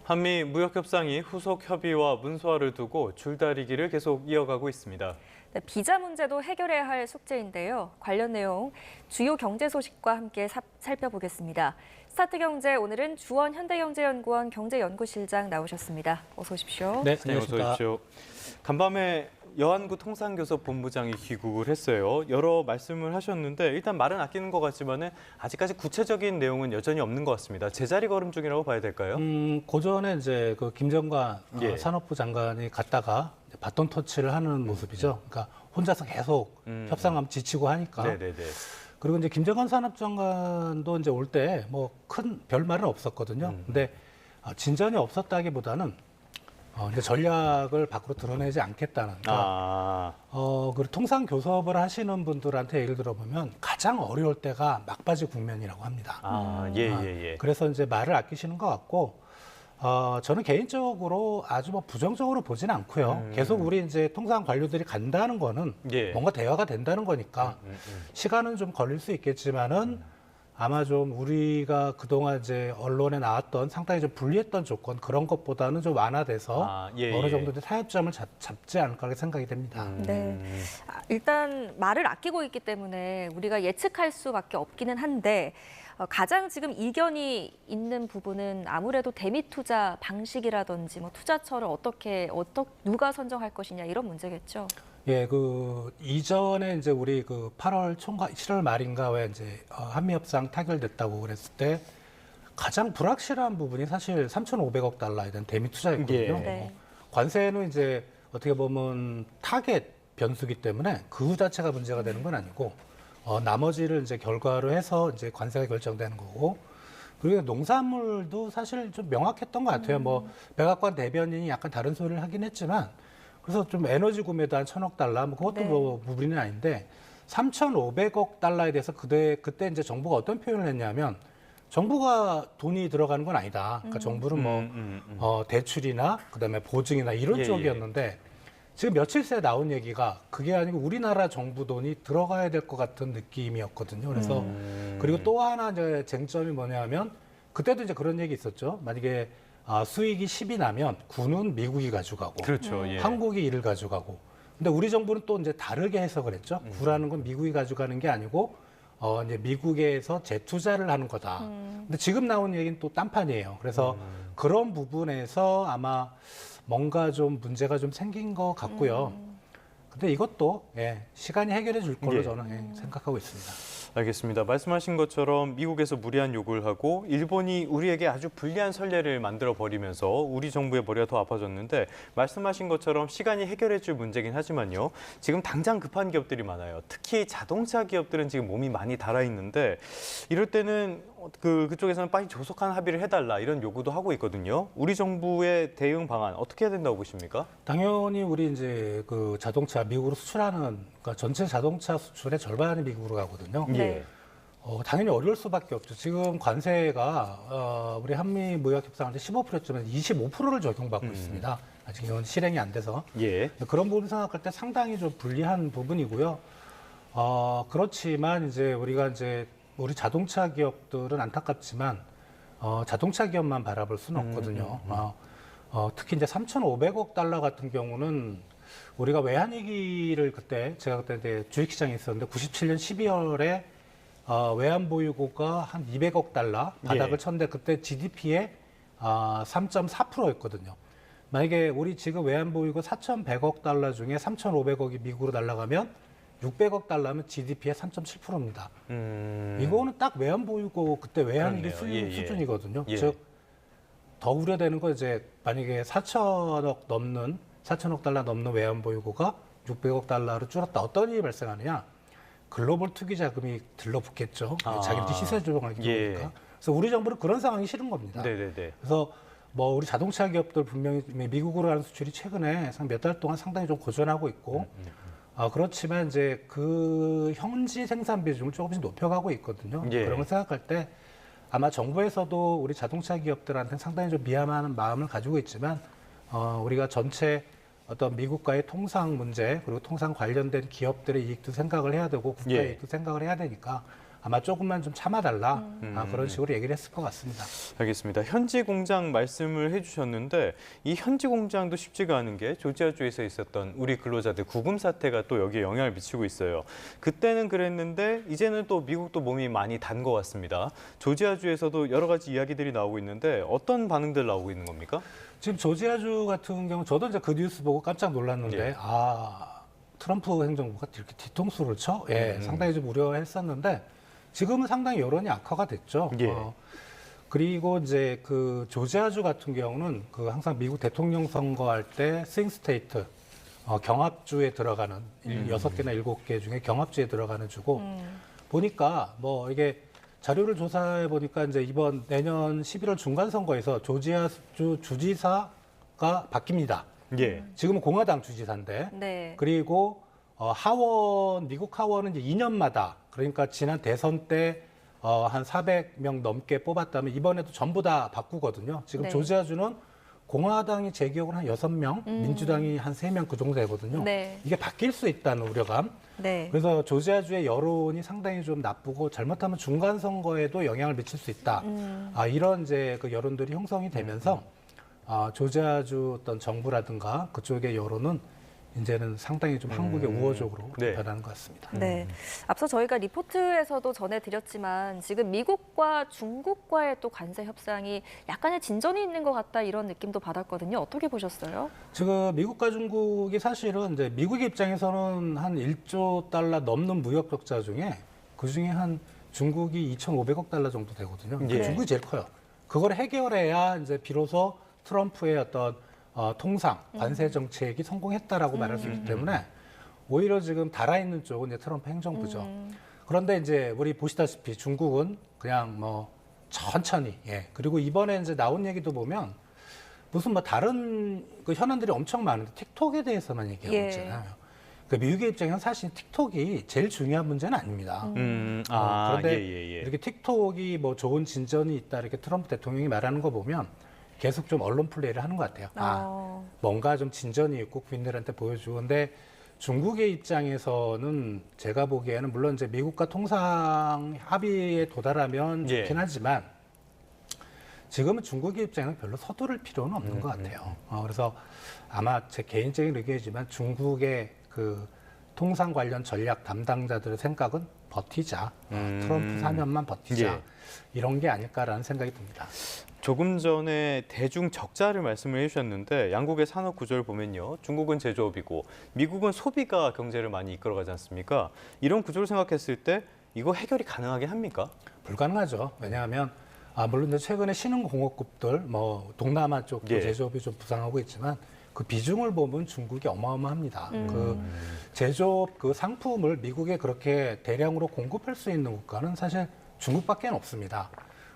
한미 무역협상이 후속 협의와 문서화를 두고 줄다리기를 계속 이어가고 있습니다. 네, 비자 문제도 해결해야 할 숙제인데요. 관련 내용 주요 경제 소식과 함께 살펴보겠습니다. 스타트경제 오늘은 주원 현대경제연구원 경제연구실장 나오셨습니다. 어서 오십시오. 네, 어서 오십시오. 간밤에 여한구 통상교섭 본부장이 귀국을 했어요. 여러 말씀을 하셨는데 일단 말은 아끼는 것 같지만은 아직까지 구체적인 내용은 여전히 없는 것 같습니다. 제자리 걸음 중이라고 봐야 될까요? 고전에 이제 그 김정관 예. 산업부 장관이 갔다가 바톤 터치를 하는 모습이죠. 그러니까 혼자서 계속 협상하면 지치고 하니까. 네네네. 그리고 이제 김정관 산업장관도 이제 올 때 뭐 큰 별말은 없었거든요. 근데 진전이 없었다기보다는 이제 전략을 밖으로 드러내지 않겠다는. 그러니까 그리고 통상 교섭을 하시는 분들한테 예를 들어보면 가장 어려울 때가 막바지 국면이라고 합니다. 예. 그래서 이제 말을 아끼시는 것 같고, 저는 개인적으로 아주 뭐 부정적으로 보지는 않고요. 계속 우리 이제 통상 관료들이 간다는 거는 예. 뭔가 대화가 된다는 거니까 시간은 좀 걸릴 수 있겠지만은 아마 좀 우리가 그동안 이제 언론에 나왔던 상당히 좀 불리했던 조건 그런 것보다는 좀 완화돼서 어느 정도 타협점을 잡지 않을까 그렇게 생각이 됩니다. 네, 일단 말을 아끼고 있기 때문에 우리가 예측할 수밖에 없기는 한데 가장 지금 이견이 있는 부분은 아무래도 대미 투자 방식이라든지 뭐 투자처를 누가 선정할 것이냐 이런 문제겠죠. 예, 그 이전에 이제 우리 그 8월 총과 7월 말인가 왜 이제 한미 협상 타결됐다고 그랬을 때 가장 불확실한 부분이 사실 3,500억 달러에 대한 대미 투자였거든요. 예. 네. 관세는 이제 어떻게 보면 타겟 변수기 때문에 그 자체가 문제가 되는 건 아니고 나머지를 이제 결과로 해서 이제 관세가 결정되는 거고. 그리고 농산물도 사실 좀 명확했던 것 같아요. 뭐 백악관 대변인이 약간 다른 소리를 하긴 했지만. 그래서 좀 에너지 구매도 한 1,000억 달러, 뭐 그것도 네. 뭐 무리는 아닌데 3,500억 달러에 대해서 그때 이제 정부가 어떤 표현을 했냐면 정부가 돈이 들어가는 건 아니다. 그러니까 정부는 뭐 대출이나 그다음에 보증이나 이런 쪽이었는데 지금 며칠 새에 나온 얘기가 그게 아니고 우리나라 정부 돈이 들어가야 될 것 같은 느낌이었거든요. 그래서 그리고 또 하나 이제 쟁점이 뭐냐면 그때도 이제 그런 얘기 있었죠. 만약에 수익이 10이 나면 구는 미국이 가져가고 그렇죠. 예. 한국이 이를 가져가고. 근데 우리 정부는 또 이제 다르게 해석을 했죠. 구라는 건 미국이 가져가는 게 아니고 이제 미국에서 재투자를 하는 거다. 근데 지금 나온 얘기는 또 딴판이에요. 그래서 그런 부분에서 아마 뭔가 좀 문제가 좀 생긴 것 같고요. 근데 이것도 시간이 해결해 줄 걸로 저는 생각하고 있습니다. 알겠습니다. 말씀하신 것처럼 미국에서 무리한 요구를 하고 일본이 우리에게 아주 불리한 선례를 만들어 버리면서 우리 정부의 머리가 더 아파졌는데 말씀하신 것처럼 시간이 해결해 줄 문제긴 하지만요. 지금 당장 급한 기업들이 많아요. 특히 자동차 기업들은 지금 몸이 많이 달아 있는데 이럴 때는 그쪽에서는 빨리 조속한 합의를 해달라 이런 요구도 하고 있거든요. 우리 정부의 대응 방안 어떻게 해야 된다고 보십니까? 당연히 우리 이제 그 자동차 미국으로 수출하는 그러니까 전체 자동차 수출의 절반이 미국으로 가거든요. 네. 당연히 어려울 수밖에 없죠. 지금 관세가 우리 한미 무역 협상할 때 15%쯤에서 25%를 적용받고 있습니다. 아직 이건 실행이 안 돼서 그런 부분 생각할 때 상당히 좀 불리한 부분이고요. 그렇지만 이제 우리가 이제 우리 자동차 기업들은 안타깝지만 자동차 기업만 바라볼 수는 없거든요. 특히 이제 3,500억 달러 같은 경우는 우리가 외환위기를 제가 그때 이제 주식시장에 있었는데 97년 12월에 외환보유고가 한 200억 달러 바닥을 쳤는데 그때 GDP의 3.4%였거든요. 만약에 우리 지금 외환보유고 4,100억 달러 중에 3,500억이 미국으로 날아가면 600억 달러면 GDP의 3.7%입니다. 이거는 딱 외환보유고 그때 외환위기 수준이거든요. 즉, 더 우려되는 건 이제 만약에 4천억 달러 넘는 외환보유고가 600억 달러로 줄었다. 어떤 일이 발생하느냐? 글로벌 투기 자금이 들러붙겠죠. 자기들이 시세 조정하기 좋으니까. 그래서 우리 정부는 그런 상황이 싫은 겁니다. 그래서 뭐 우리 자동차 기업들 분명히 미국으로 가는 수출이 최근에 몇 달 동안 상당히 좀 고전하고 있고 그렇지만 이제 그 현지 생산 비중을 조금씩 높여가고 있거든요. 그런 걸 생각할 때 아마 정부에서도 우리 자동차 기업들한테 상당히 좀 미안한 마음을 가지고 있지만 우리가 전체 어떤 미국과의 통상 문제 그리고 통상 관련된 기업들의 이익도 생각을 해야 되고 국가의 이익도 생각을 해야 되니까 아마 조금만 좀 참아달라 그런 식으로 얘기를 했을 것 같습니다. 알겠습니다. 현지 공장 말씀을 해주셨는데 이 현지 공장도 쉽지가 않은 게 조지아주에서 있었던 우리 근로자들 구금 사태가 또 여기에 영향을 미치고 있어요. 그때는 그랬는데 이제는 또 미국도 몸이 많이 단 것 같습니다. 조지아주에서도 여러 가지 이야기들이 나오고 있는데 어떤 반응들 나오고 있는 겁니까? 지금 조지아주 같은 경우 저도 이제 그 뉴스 보고 깜짝 놀랐는데 예. 트럼프 행정부가 이렇게 뒤통수를 쳐? 예, 상당히 좀 우려했었는데 지금은 상당히 여론이 악화가 됐죠. 예. 그리고 이제 그 조지아주 같은 경우는 그 항상 미국 대통령 선거할 때 스윙 스테이트 경합주에 들어가는 6개나 7개 중에 경합주에 들어가는 주고 보니까 뭐 이게 자료를 조사해 보니까 이제 이번 내년 11월 중간 선거에서 조지아주 주지사가 바뀝니다. 예. 지금은 공화당 주지사인데 네. 그리고 미국 하원은 이제 2년마다 그러니까 지난 대선 때 한 400명 넘게 뽑았다면 이번에도 전부 다 바꾸거든요. 지금 네. 조지아주는 공화당이 제 기억으로 한 6명, 민주당이 한 3명 그 정도 되거든요. 네. 이게 바뀔 수 있다는 우려감. 네. 그래서 조지아주의 여론이 상당히 좀 나쁘고 잘못하면 중간 선거에도 영향을 미칠 수 있다. 이런 이제 그 여론들이 형성이 되면서 조지아주 어떤 정부라든가 그쪽의 여론은 이제는 상당히 좀 한국의 우호적으로 네. 변하는 것 같습니다. 네. 앞서 저희가 리포트에서도 전해드렸지만 지금 미국과 중국과의 또 관세 협상이 약간의 진전이 있는 것 같다 이런 느낌도 받았거든요. 어떻게 보셨어요? 지금 미국과 중국이 사실은 이제 미국의 입장에서는 한 1조 달러 넘는 무역 적자 중에 그 중에 한 중국이 2,500억 달러 정도 되거든요. 그러니까 예. 중국이 제일 커요. 그걸 해결해야 이제 비로소 트럼프의 어떤 통상 관세 정책이 성공했다라고 말할 수 있기 때문에 오히려 지금 달아있는 쪽은 이제 트럼프 행정부죠. 그런데 이제 우리 보시다시피 중국은 그냥 뭐 천천히 그리고 이번에 이제 나온 얘기도 보면 무슨 뭐 다른 그 현안들이 엄청 많은데 틱톡에 대해서만 얘기하고 예. 있잖아요. 그 미국의 입장에서는 사실 틱톡이 제일 중요한 문제는 아닙니다. 그런데 예. 이렇게 틱톡이 뭐 좋은 진전이 있다 이렇게 트럼프 대통령이 말하는 거 보면 계속 좀 언론 플레이를 하는 것 같아요. 뭔가 좀 진전이 있고 국민들한테 보여주고. 근데 중국의 입장에서는 제가 보기에는 물론 이제 미국과 통상 합의에 도달하면 좋긴 하지만 지금은 중국의 입장에는 별로 서두를 필요는 없는 것 같아요. 그래서 아마 제 개인적인 의견이지만 중국의 그 통상 관련 전략 담당자들의 생각은 버티자. 트럼프 4년만 버티자. 예. 이런 게 아닐까라는 생각이 듭니다. 조금 전에 대중 적자를 말씀을 해주셨는데 양국의 산업 구조를 보면요. 중국은 제조업이고 미국은 소비가 경제를 많이 이끌어가지 않습니까? 이런 구조를 생각했을 때 이거 해결이 가능하긴 합니까? 불가능하죠. 왜냐하면 물론 이제 최근에 신흥공업국들 뭐 동남아 쪽도 예. 제조업이 좀 부상하고 있지만 그 비중을 보면 중국이 어마어마합니다. 그 제조업 그 상품을 미국에 그렇게 대량으로 공급할 수 있는 국가는 사실 중국밖에 없습니다.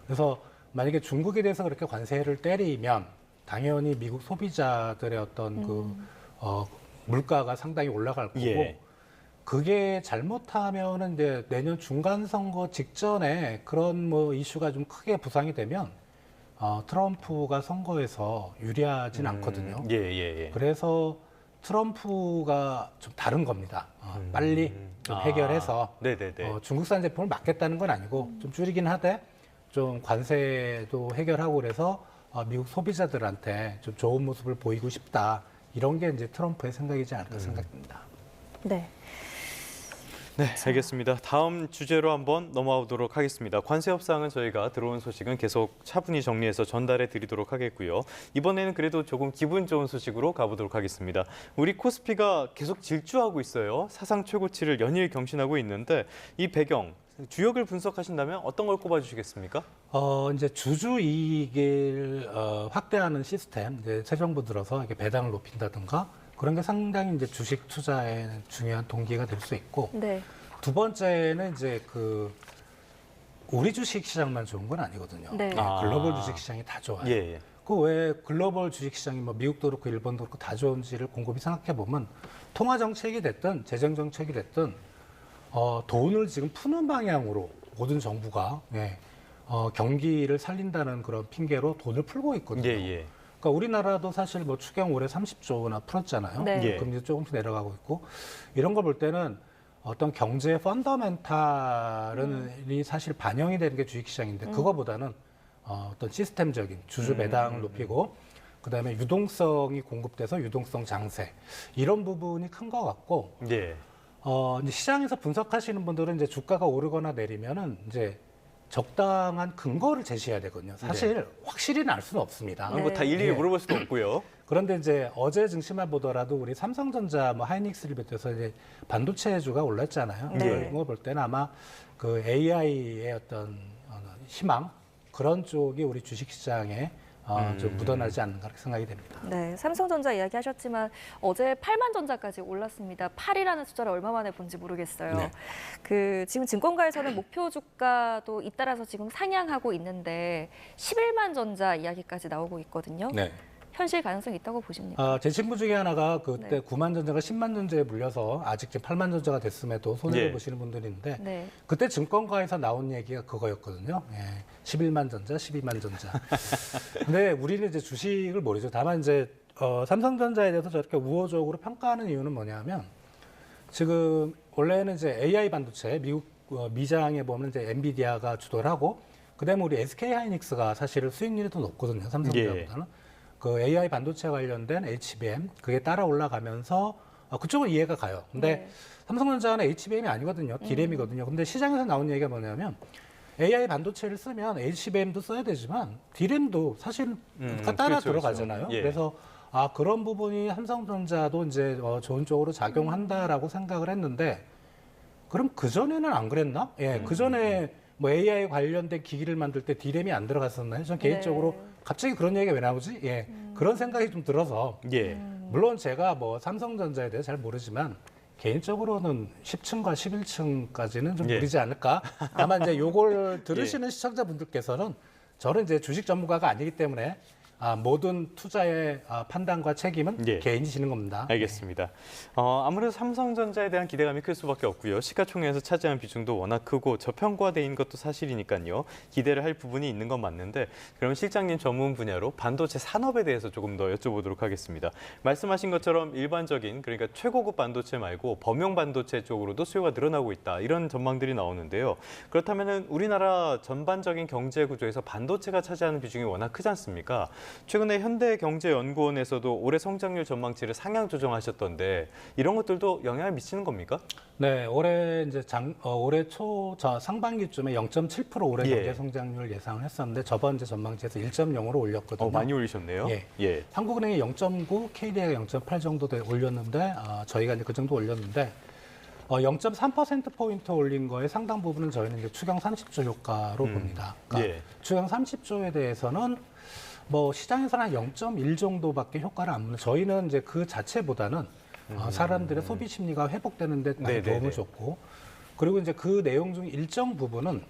그래서 만약에 중국에 대해서 그렇게 관세를 때리면 당연히 미국 소비자들의 어떤 물가가 상당히 올라갈 거고 예. 그게 잘못하면은 이제 내년 중간 선거 직전에 그런 뭐 이슈가 좀 크게 부상이 되면 트럼프가 선거에서 유리하진 않거든요. 예. 그래서 트럼프가 좀 다른 겁니다. 빨리 좀 해결해서 네네네. 중국산 제품을 막겠다는 건 아니고 좀 줄이긴 하되 좀 관세도 해결하고 그래서 미국 소비자들한테 좀 좋은 모습을 보이고 싶다. 이런 게 이제 트럼프의 생각이지 않을까 생각됩니다. 네. 네, 알겠습니다. 다음 주제로 한번 넘어가 보도록 하겠습니다. 관세 협상은 저희가 들어온 소식은 계속 차분히 정리해서 전달해 드리도록 하겠고요. 이번에는 그래도 조금 기분 좋은 소식으로 가보도록 하겠습니다. 우리 코스피가 계속 질주하고 있어요. 사상 최고치를 연일 경신하고 있는데 이 배경, 주역을 분석하신다면 어떤 걸 꼽아주시겠습니까? 이제 주주 이익을 확대하는 시스템, 이제 새 정부 들어서 이렇게 배당을 높인다든가 그런 게 상당히 이제 주식 투자에 중요한 동기가 될 수 있고 네. 두 번째는 이제 그 우리 주식 시장만 좋은 건 아니거든요. 네. 글로벌 주식 시장이 다 좋아요. 예. 그 왜 글로벌 주식 시장이 뭐 미국도 그렇고 일본도 그렇고 다 좋은지를 곰곰이 생각해 보면 통화 정책이 됐든 재정 정책이 됐든 돈을 지금 푸는 방향으로 모든 정부가 경기를 살린다는 그런 핑계로 돈을 풀고 있거든요. 예. 그러니까 우리나라도 사실 뭐 추경 올해 30조나 풀었잖아요. 네. 예. 금리도 조금씩 내려가고 있고 이런 걸 볼 때는 어떤 경제 펀더멘탈이 사실 반영이 되는 게 주식시장인데 그거보다는 어떤 시스템적인 주주 매당을 높이고 그다음에 유동성이 공급돼서 유동성 장세 이런 부분이 큰 것 같고 예. 이제 시장에서 분석하시는 분들은 이제 주가가 오르거나 내리면은 이제 적당한 근거를 제시해야 되거든요. 사실 확실히는 알 수는 없습니다. 뭐 다 일일이 예. 물어볼 수도 없고요. 그런데 이제 어제 증시만 보더라도 우리 삼성전자, 뭐 하이닉스를 비롯해서 이제 반도체주가 올랐잖아요. 네. 이거 볼 때는 아마 그 AI의 어떤 희망 그런 쪽이 우리 주식시장에 좀 묻어나지 않는가 그렇게 생각이 됩니다. 네, 삼성전자 이야기하셨지만 어제 8만 전자까지 올랐습니다. 8이라는 숫자를 얼마 만에 본지 모르겠어요. 네. 그 지금 증권가에서는 목표 주가도 잇따라서 지금 상향하고 있는데 11만 전자 이야기까지 나오고 있거든요. 네. 현실 가능성이 있다고 보십니까? 제 친구 중에 하나가 그때 네. 9만 전자가 10만 전자에 물려서 아직 지금 8만 전자가 됐음에도 손해를 예. 보시는 분들이 있는데 네. 그때 증권가에서 나온 얘기가 그거였거든요. 11만 전자, 12만 전자. 근데 우리는 이제 주식을 모르죠. 다만 이제 삼성전자에 대해서 저렇게 우호적으로 평가하는 이유는 뭐냐면 지금 원래는 이제 AI 반도체 미국 미장에 보면 이제 엔비디아가 주도를 하고 그다음에 우리 SK 하이닉스가 사실은 수익률이 더 높거든요. 삼성전자보다는. 그 AI 반도체 관련된 HBM 그게 따라 올라가면서 그쪽은 이해가 가요. 근데 네. 삼성전자는 HBM이 아니거든요. D램이거든요. 근데 시장에서 나온 얘기가 뭐냐면 AI 반도체를 쓰면 HBM도 써야 되지만 D램도 사실 따라 그렇죠, 들어가잖아요. 그렇죠. 예. 그래서 그런 부분이 삼성전자도 이제 좋은 쪽으로 작용한다라고 생각을 했는데 그럼 그전에는 안 그랬나? 예, 그전에 뭐 AI 관련된 기기를 만들 때 D램이 안 들어갔었나요? 전 개인적으로 네. 갑자기 그런 얘기가 왜 나오지? 예, 그런 생각이 좀 들어서 예. 물론 제가 뭐 삼성전자에 대해 잘 모르지만 개인적으로는 10층과 11층까지는 좀 예. 무리지 않을까. 다만 이제 요걸 들으시는 시청자분들께서는 저는 이제 주식 전문가가 아니기 때문에 모든 투자의 판단과 책임은 예. 개인이 지는 겁니다. 알겠습니다. 아무래도 삼성전자에 대한 기대감이 클 수밖에 없고요. 시가총액에서 차지하는 비중도 워낙 크고 저평가돼인 것도 사실이니까요. 기대를 할 부분이 있는 건 맞는데 그럼 실장님 전문 분야로 반도체 산업에 대해서 조금 더 여쭤보도록 하겠습니다. 말씀하신 것처럼 일반적인 그러니까 최고급 반도체 말고 범용 반도체 쪽으로도 수요가 늘어나고 있다. 이런 전망들이 나오는데요. 그렇다면 우리나라 전반적인 경제 구조에서 반도체가 차지하는 비중이 워낙 크지 않습니까? 최근에 현대경제연구원에서도 올해 성장률 전망치를 상향 조정하셨던데 이런 것들도 영향을 미치는 겁니까? 네, 올해 이제 올해 상반기쯤에 0.7% 올해 예. 경제 성장률 예상을 했었는데 저번 이제 전망치에서 1.0으로 올렸거든요. 많이 올리셨네요. 예. 한국은행이 0.9, KDI가 0.8 정도 올렸는데 저희가 이제 그 정도 올렸는데 0.3%포인트 올린 거에 상당 부분은 저희는 이제 추경 30조 효과로 봅니다. 그러니까 예. 추경 30조에 대해서는 뭐 시장에서는 한 0.1 정도밖에 효과를 안 보는 저희는 이제 그 자체보다는 사람들의 소비 심리가 회복되는 데 많이 도움을 줬고 그리고 이제 그 내용 중 일정 부분은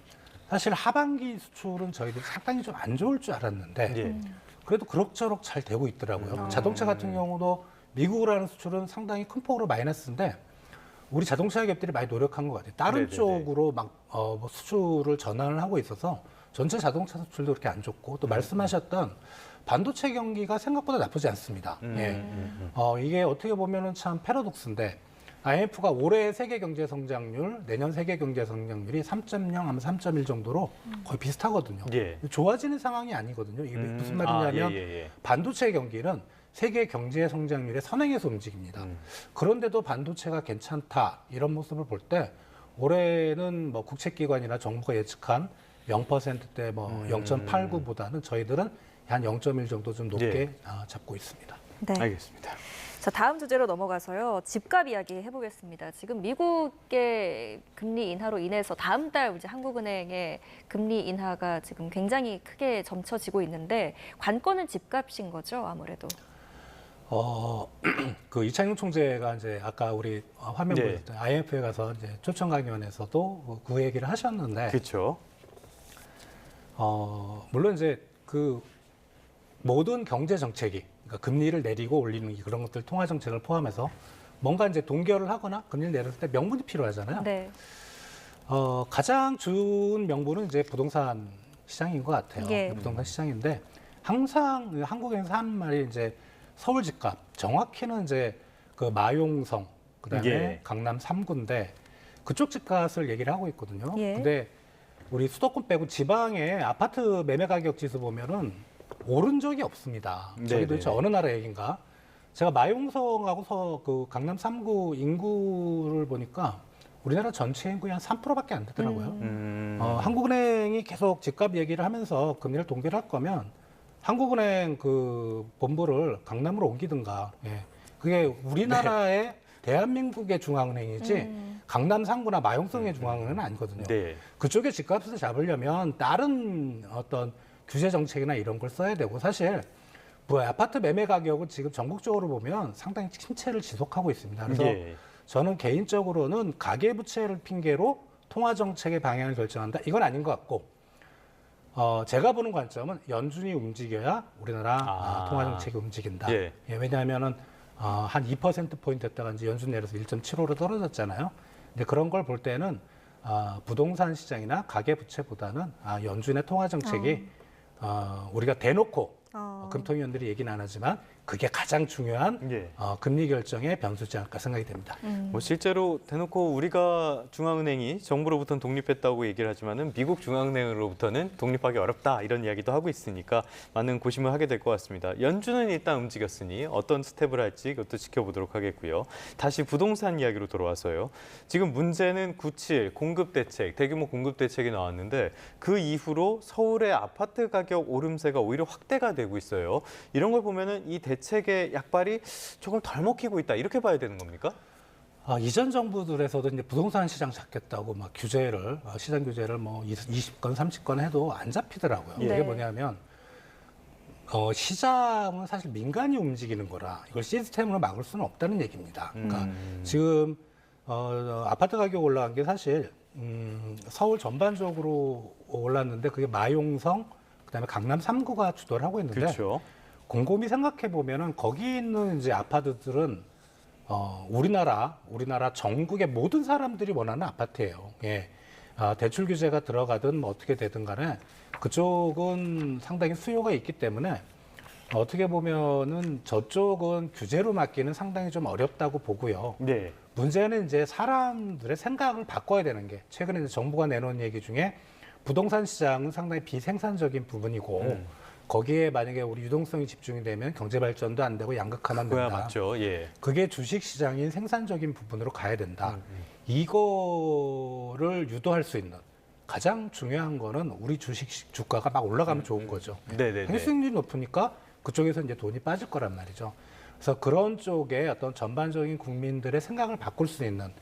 사실 하반기 수출은 저희들이 상당히 좀 안 좋을 줄 알았는데 그래도 그럭저럭 잘 되고 있더라고요. 자동차 같은 경우도 미국으로 하는 수출은 상당히 큰 폭으로 마이너스인데 우리 자동차 기업들이 많이 노력한 것 같아요. 다른 쪽으로 막 뭐 수출을 전환을 하고 있어서 전체 자동차 수출도 그렇게 안 좋고 또 말씀하셨던 반도체 경기가 생각보다 나쁘지 않습니다. 이게 어떻게 보면은 참 패러독스인데 IMF가 올해 세계 경제 성장률, 내년 세계 경제 성장률이 3.0 하면 3.1 정도로 거의 비슷하거든요. 예. 좋아지는 상황이 아니거든요. 이게 무슨 말이냐면 반도체 경기는 세계 경제 성장률의 선행에서 움직입니다. 그런데도 반도체가 괜찮다 이런 모습을 볼 때 올해는 뭐 국책기관이나 정부가 예측한 0%대 뭐 0.89보다는 저희들은 한 0.1 정도 좀 높게 잡고 있습니다. 네. 알겠습니다. 자, 다음 주제로 넘어가서요. 집값 이야기 해보겠습니다. 지금 미국의 금리 인하로 인해서 다음 달 이제 한국은행의 금리 인하가 지금 굉장히 크게 점쳐지고 있는데 관건은 집값인 거죠, 아무래도. 그 이창용 총재가 이제 아까 우리 화면 보였던 IMF에 가서 이제 초청 강연에서도 그 얘기를 하셨는데, 그렇죠. 물론 이제 그 모든 경제 정책이 그러니까 금리를 내리고 올리는 그런 것들 통화 정책을 포함해서 뭔가 이제 동결을 하거나 금리를 내렸을 때 명분이 필요하잖아요. 네. 가장 좋은 명분은 이제 부동산 시장인 것 같아요. 예. 부동산 시장인데 항상 한국에서 하는 말이 이제 서울 집값 정확히는 이제 그 마용성 그다음에 강남 3구인데 그쪽 집값을 얘기를 하고 있거든요. 예. 근데 우리 수도권 빼고 지방의 아파트 매매 가격 지수 보면은 오른 적이 없습니다. 저게 네네. 도대체 어느 나라 얘기인가? 제가 마용성하고 그 강남 3구 인구를 보니까 우리나라 전체 인구의 한 3%밖에 안 되더라고요. 한국은행이 계속 집값 얘기를 하면서 금리를 동결할 거면 한국은행 그 본부를 강남으로 옮기든가. 예. 그게 우리나라의 대한민국의 중앙은행이지 강남 3구나 마용성의 중앙은행은 아니거든요. 네. 그쪽에 집값을 잡으려면 다른 어떤 규제 정책이나 이런 걸 써야 되고 사실 뭐 아파트 매매 가격은 지금 전국적으로 보면 상당히 침체를 지속하고 있습니다. 그래서 예. 저는 개인적으로는 가계부채를 핑계로 통화정책의 방향을 결정한다. 이건 아닌 것 같고 제가 보는 관점은 연준이 움직여야 우리나라 통화정책이 움직인다. 예. 예, 왜냐하면은 한 2%포인트 했다가 이제 연준 내려서 1.75로 떨어졌잖아요. 근데 그런 걸 볼 때는 부동산 시장이나 가계부채보다는 연준의 통화정책이 우리가 대놓고 금통위원들이 얘기는 안 하지만 그게 가장 중요한 예. 금리 결정의 변수지 않을까 생각이 됩니다. 뭐 실제로 대놓고 우리가 중앙은행이 정부로부터는 독립했다고 얘기를 하지만은 미국 중앙은행으로부터는 독립하기 어렵다 이런 이야기도 하고 있으니까 많은 고심을 하게 될 것 같습니다. 연준은 일단 움직였으니 어떤 스텝을 할지 그것도 지켜보도록 하겠고요. 다시 부동산 이야기로 돌아와서요. 지금 문제는 97 공급 대책, 대규모 공급 대책이 나왔는데 그 이후로 서울의 아파트 가격 오름세가 오히려 확대가 되고 있어요. 이런 걸 보면은 이 대책의 약발이 조금 덜 먹히고 있다 이렇게 봐야 되는 겁니까? 이전 정부들에서도 이제 부동산 시장 잡겠다고 막 규제를 시장 규제를 뭐 20건, 30건 해도 안 잡히더라고요. 네. 이게 뭐냐면 시장은 사실 민간이 움직이는 거라 이걸 시스템으로 막을 수는 없다는 얘기입니다. 그러니까 지금 아파트 가격 올라간 게 사실 서울 전반적으로 올랐는데 그게 마용성 그다음에 강남 3구가 주도를 하고 있는데 그렇죠. 곰곰이 생각해 보면은 거기 있는 이제 아파트들은 우리나라 전국의 모든 사람들이 원하는 아파트예요. 예. 대출 규제가 들어가든 뭐 어떻게 되든 간에 그쪽은 상당히 수요가 있기 때문에 어떻게 보면은 저쪽은 규제로 막기는 상당히 좀 어렵다고 보고요. 네. 문제는 이제 사람들의 생각을 바꿔야 되는 게 최근에 이제 정부가 내놓은 얘기 중에 부동산 시장은 상당히 비생산적인 부분이고 거기에 만약에 우리 유동성이 집중이 되면 경제 발전도 안 되고 양극화만 그거야 된다. 맞죠. 예. 그게 주식 시장인 생산적인 부분으로 가야 된다. 이거를 유도할 수 있는 가장 중요한 거는 우리 주식 주가가 막 올라가면 좋은 거죠. 네네네. 수익률이 높으니까 그쪽에서 이제 돈이 빠질 거란 말이죠. 그래서 그런 쪽에 어떤 전반적인 국민들의 생각을 바꿀 수 있는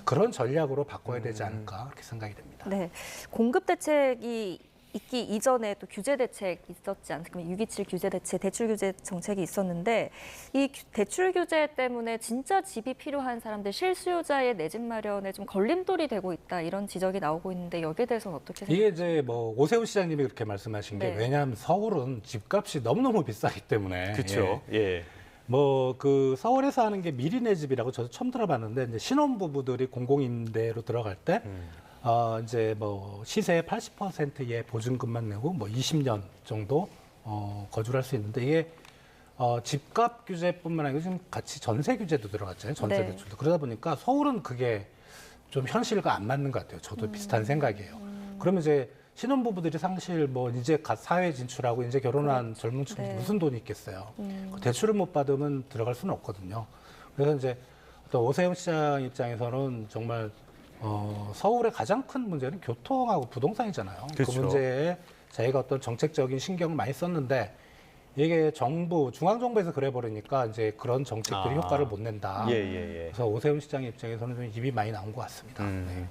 그런 전략으로 바꿔야 되지 않을까 그렇게 생각이 됩니다. 네, 공급 대책이 있기 이전에 또 규제 대책 있었지 않습니까? 627 규제 대책, 대출 규제 정책이 있었는데 이 대출 규제 때문에 진짜 집이 필요한 사람들, 실수요자의 내 집 마련에 좀 걸림돌이 되고 있다 이런 지적이 나오고 있는데 여기에 대해서는 어떻게 생각하세요? 이게 이제 뭐 오세훈 시장님이 그렇게 말씀하신 게 네. 왜냐하면 서울은 집값이 너무너무 비싸기 때문에 그렇죠. 예. 뭐 그 서울에서 하는 게 미리 내 집이라고 저도 처음 들어봤는데 이제 신혼부부들이 공공임대로 들어갈 때 이제 뭐 시세의 80%의 보증금만 내고 뭐 20년 정도 거주를 할 수 있는데 이게 집값 규제뿐만 아니라 지금 같이 전세 규제도 들어갔잖아요. 전세 네. 대출도. 그러다 보니까 서울은 그게 좀 현실과 안 맞는 것 같아요. 저도 비슷한 생각이에요. 그러면 이제 신혼부부들이 사실 뭐 이제 갓 사회 진출하고 이제 결혼한 젊은 층이 네. 무슨 돈이 있겠어요. 대출을 못 받으면 들어갈 수는 없거든요. 그래서 이제 또 오세훈 시장 입장에서는 정말 서울의 가장 큰 문제는 교통하고 부동산이잖아요. 그렇죠. 그 문제에 자기가 어떤 정책적인 신경을 많이 썼는데 이게 중앙정부에서 그래 버리니까 이제 그런 정책들이 효과를 못 낸다. 예. 그래서 오세훈 시장 입장에서는 좀 입이 많이 나온 것 같습니다. 네.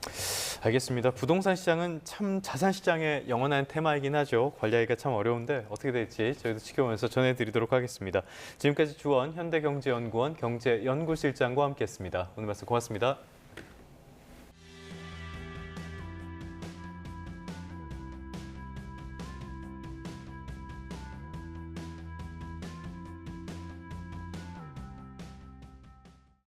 알겠습니다. 부동산 시장은 참 자산 시장의 영원한 테마이긴 하죠. 관리하기가 참 어려운데 어떻게 될지 저희도 지켜보면서 전해드리도록 하겠습니다. 지금까지 주원 현대경제연구원 경제연구실장과 함께했습니다. 오늘 말씀 고맙습니다.